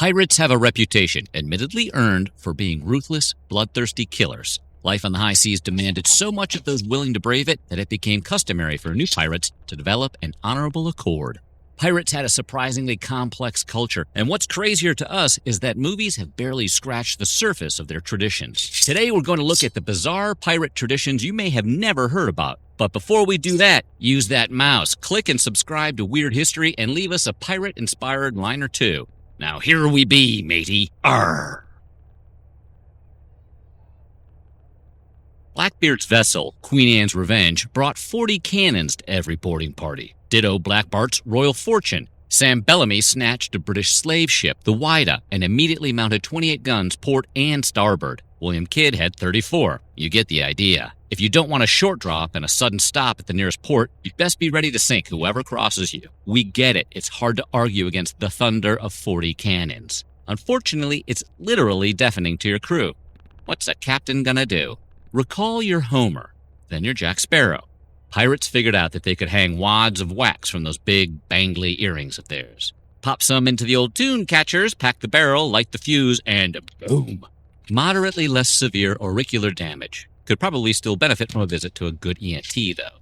Pirates have a reputation, admittedly earned, for being ruthless, bloodthirsty killers. Life on the high seas demanded so much of those willing to brave it that it became customary for new pirates to develop an honorable accord. Pirates had a surprisingly complex culture, and what's crazier to us is that movies have barely scratched the surface of their traditions. Today we're going to look at the bizarre pirate traditions you may have never heard about. But before we do that, use that mouse, click and subscribe to Weird History, and leave us a pirate-inspired line or two. Now here we be, matey. Arr! Blackbeard's vessel, Queen Anne's Revenge, brought 40 cannons to every boarding party. Ditto Black Bart's Royal Fortune. Sam Bellamy snatched a British slave ship, the Whydah, and immediately mounted 28 guns port and starboard. William Kidd had 34. You get the idea. If you don't want a short drop and a sudden stop at the nearest port, you'd best be ready to sink whoever crosses you. We get it. It's hard to argue against the thunder of 40 cannons. Unfortunately, it's literally deafening to your crew. What's a captain gonna do? Recall your Homer, then your Jack Sparrow. Pirates figured out that they could hang wads of wax from those big, bangly earrings of theirs. Pop some into the old tune catchers, pack the barrel, light the fuse, and boom. Moderately less severe auricular damage. Could probably still benefit from a visit to a good ENT, though.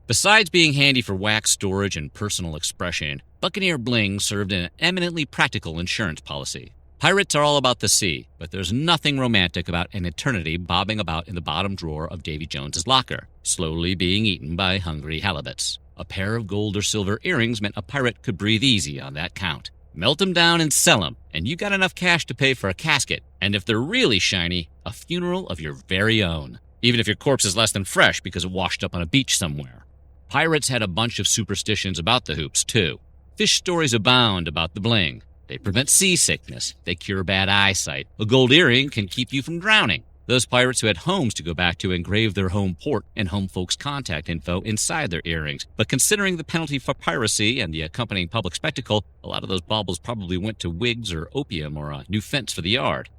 Besides being handy for wax storage and personal expression, Buccaneer bling served an eminently practical insurance policy. Pirates are all about the sea, but there's nothing romantic about an eternity bobbing about in the bottom drawer of Davy Jones's locker, slowly being eaten by hungry halibuts. A pair of gold or silver earrings meant a pirate could breathe easy on that count. Melt them down and sell them, and you got enough cash to pay for a casket, and if they're really shiny, a funeral of your very own, even if your corpse is less than fresh because it washed up on a beach somewhere. Pirates had a bunch of superstitions about the hoops, too. Fish stories abound about the bling. They prevent seasickness. They cure bad eyesight. A gold earring can keep you from drowning. Those pirates who had homes to go back to engraved their home port and home folks' contact info inside their earrings. But considering the penalty for piracy and the accompanying public spectacle, a lot of those baubles probably went to wigs or opium or a new fence for the yard.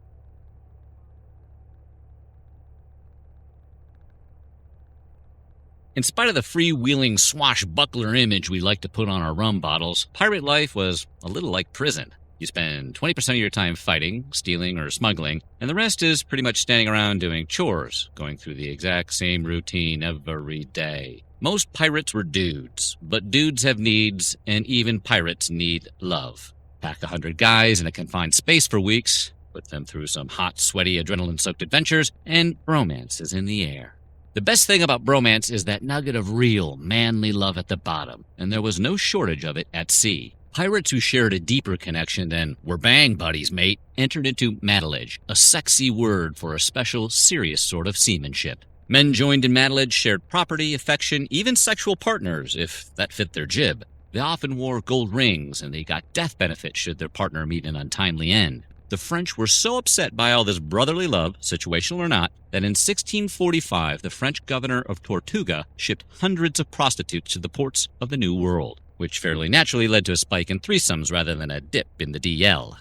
In spite of the freewheeling swashbuckler image we like to put on our rum bottles, pirate life was a little like prison. You spend 20% of your time fighting, stealing, or smuggling, and the rest is pretty much standing around doing chores, going through the exact same routine every day. Most pirates were dudes, but dudes have needs, and even pirates need love. Pack 100 guys in a confined space for weeks, put them through some hot, sweaty, adrenaline-soaked adventures, and romance is in the air. The best thing about bromance is that nugget of real, manly love at the bottom, and there was no shortage of it at sea. Pirates who shared a deeper connection than "we're bang buddies, mate" entered into matilage, a sexy word for a special, serious sort of seamanship. Men joined in matilage shared property, affection, even sexual partners, if that fit their jib. They often wore gold rings, and they got death benefits should their partner meet an untimely end. The French were so upset by all this brotherly love, situational or not, that in 1645 the French governor of Tortuga shipped hundreds of prostitutes to the ports of the New World, which fairly naturally led to a spike in threesomes rather than a dip in the DL.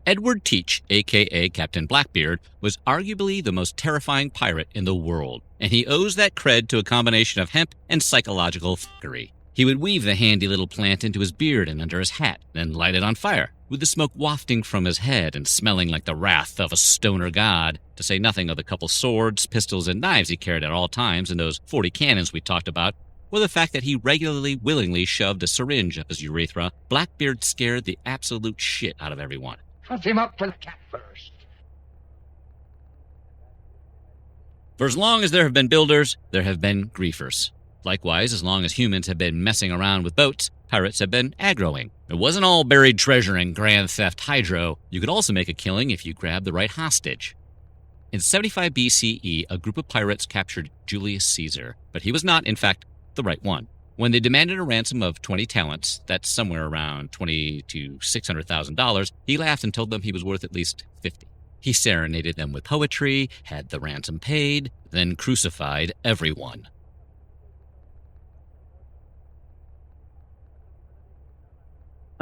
Edward Teach, a.k.a. Captain Blackbeard, was arguably the most terrifying pirate in the world, and he owes that cred to a combination of hemp and psychological fuckery. He would weave the handy little plant into his beard and under his hat, then light it on fire, with the smoke wafting from his head and smelling like the wrath of a stoner god, to say nothing of the couple swords, pistols, and knives he carried at all times and those 40 cannons we talked about, or the fact that he regularly, willingly shoved a syringe up his urethra. Blackbeard scared the absolute shit out of everyone. Cut him up for the cat first. For as long as there have been builders, there have been griefers. Likewise, as long as humans have been messing around with boats, pirates have been aggroing. It wasn't all buried treasure and grand theft hydro. You could also make a killing if you grabbed the right hostage. In 75 BCE, a group of pirates captured Julius Caesar, but he was not, in fact, the right one. When they demanded a ransom of 20 talents, that's somewhere around $20,000 to $600,000, he laughed and told them he was worth at least 50. He serenaded them with poetry, had the ransom paid, then crucified everyone.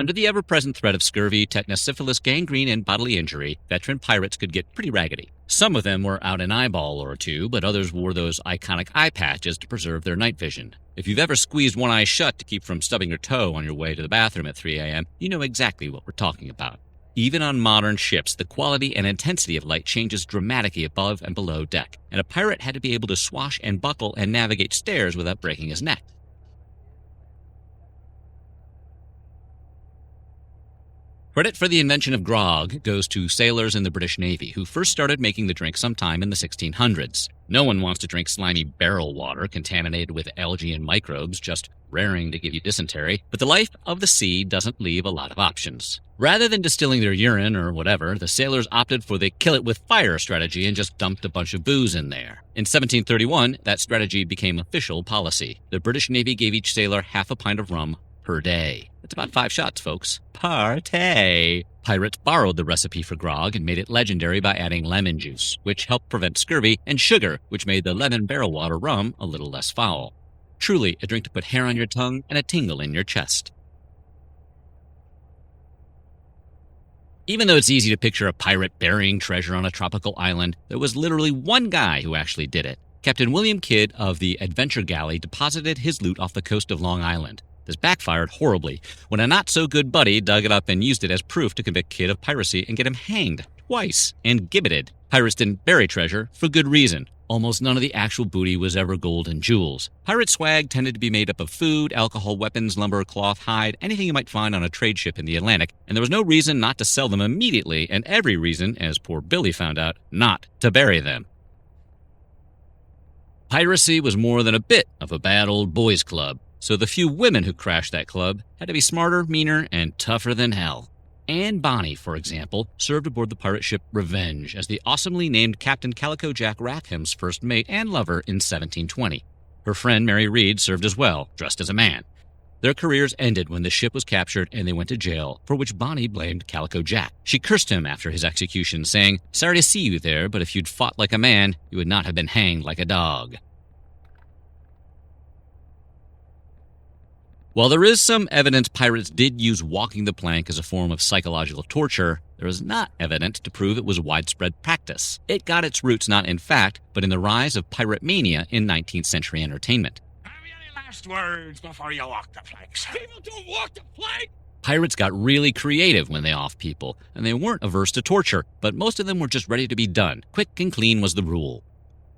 Under the ever-present threat of scurvy, tetanus, syphilis, gangrene, and bodily injury, veteran pirates could get pretty raggedy. Some of them were out an eyeball or two, but others wore those iconic eye patches to preserve their night vision. If you've ever squeezed one eye shut to keep from stubbing your toe on your way to the bathroom at 3 a.m., you know exactly what we're talking about. Even on modern ships, the quality and intensity of light changes dramatically above and below deck, and a pirate had to be able to swash and buckle and navigate stairs without breaking his neck. Credit for the invention of grog goes to sailors in the British Navy, who first started making the drink sometime in the 1600s. No one wants to drink slimy barrel water contaminated with algae and microbes, just raring to give you dysentery, but the life of the sea doesn't leave a lot of options. Rather than distilling their urine or whatever, the sailors opted for the kill it with fire strategy and just dumped a bunch of booze in there. In 1731, that strategy became official policy. The British Navy gave each sailor half a pint of rum per day. That's about 5 shots, folks. Partay! Pirates borrowed the recipe for grog and made it legendary by adding lemon juice, which helped prevent scurvy, and sugar, which made the lemon barrel water rum a little less foul. Truly a drink to put hair on your tongue and a tingle in your chest. Even though it's easy to picture a pirate burying treasure on a tropical island, there was literally one guy who actually did it. Captain William Kidd of the Adventure Galley deposited his loot off the coast of Long Island. This backfired horribly when a not-so-good buddy dug it up and used it as proof to convict Kidd of piracy and get him hanged twice and gibbeted. Pirates didn't bury treasure for good reason. Almost none of the actual booty was ever gold and jewels. Pirate swag tended to be made up of food, alcohol, weapons, lumber, cloth, hide, anything you might find on a trade ship in the Atlantic, and there was no reason not to sell them immediately, and every reason, as poor Billy found out, not to bury them. Piracy was more than a bit of a bad old boys' club, so the few women who crashed that club had to be smarter, meaner, and tougher than hell. Anne Bonny, for example, served aboard the pirate ship Revenge as the awesomely named Captain Calico Jack Rackham's first mate and lover in 1720. Her friend Mary Read served as well, dressed as a man. Their careers ended when the ship was captured and they went to jail, for which Bonny blamed Calico Jack. She cursed him after his execution, saying, "Sorry to see you there, but if you'd fought like a man, you would not have been hanged like a dog." While there is some evidence pirates did use walking the plank as a form of psychological torture, there is not evidence to prove it was widespread practice. It got its roots not in fact, but in the rise of pirate mania in 19th century entertainment. Have you any last words before you walk the planks? People don't walk the plank! Pirates got really creative when they offed people, and they weren't averse to torture, but most of them were just ready to be done. Quick and clean was the rule.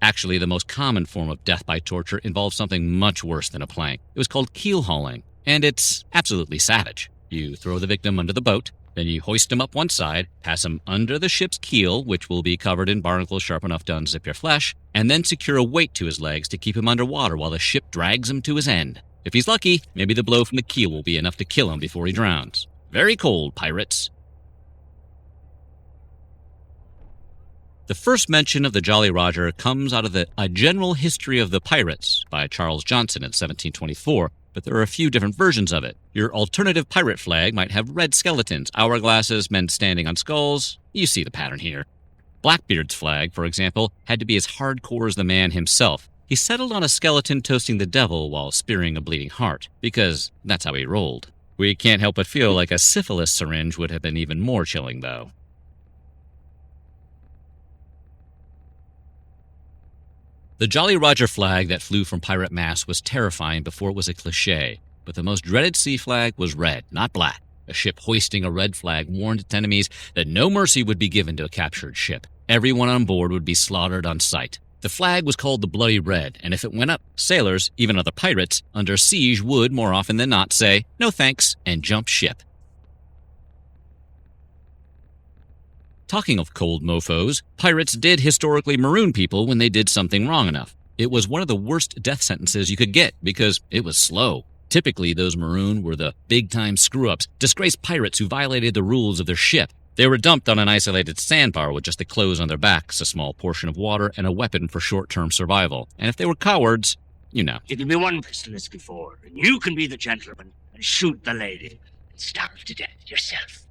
Actually, the most common form of death by torture involved something much worse than a plank. It was called keel hauling, and it's absolutely savage. You throw the victim under the boat, then you hoist him up one side, pass him under the ship's keel, which will be covered in barnacles sharp enough to unzip your flesh, and then secure a weight to his legs to keep him underwater while the ship drags him to his end. If he's lucky, maybe the blow from the keel will be enough to kill him before he drowns. Very cold, pirates. The first mention of the Jolly Roger comes out of A General History of the Pirates by Charles Johnson in 1724, but there are a few different versions of it. Your alternative pirate flag might have red skeletons, hourglasses, men standing on skulls. You see the pattern here. Blackbeard's flag, for example, had to be as hardcore as the man himself. He settled on a skeleton toasting the devil while spearing a bleeding heart, because that's how he rolled. We can't help but feel like a syphilis syringe would have been even more chilling, though. The Jolly Roger flag that flew from pirate masts was terrifying before it was a cliché, but the most dreaded sea flag was red, not black. A ship hoisting a red flag warned its enemies that no mercy would be given to a captured ship. Everyone on board would be slaughtered on sight. The flag was called the Bloody Red, and if it went up, sailors, even other pirates, under siege would, more often than not, say, "No thanks," and jump ship. Talking of cold mofos, pirates did historically maroon people when they did something wrong enough. It was one of the worst death sentences you could get because it was slow. Typically, those marooned were the big-time screw-ups, disgraced pirates who violated the rules of their ship. They were dumped on an isolated sandbar with just the clothes on their backs, a small portion of water, and a weapon for short-term survival. And if they were cowards, you know. You can be one pistol as before, and you can be the gentleman and shoot the lady and starve to death yourself.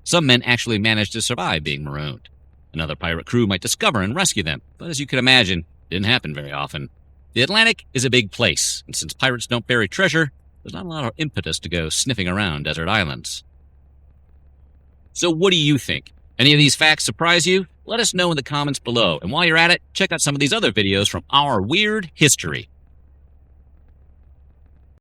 Some men actually managed to survive being marooned. Another pirate crew might discover and rescue them, but as you can imagine, it didn't happen very often. The Atlantic is a big place, and since pirates don't bury treasure, there's not a lot of impetus to go sniffing around desert islands. So what do you think? Any of these facts surprise you? Let us know in the comments below. And while you're at it, check out some of these other videos from our weird history.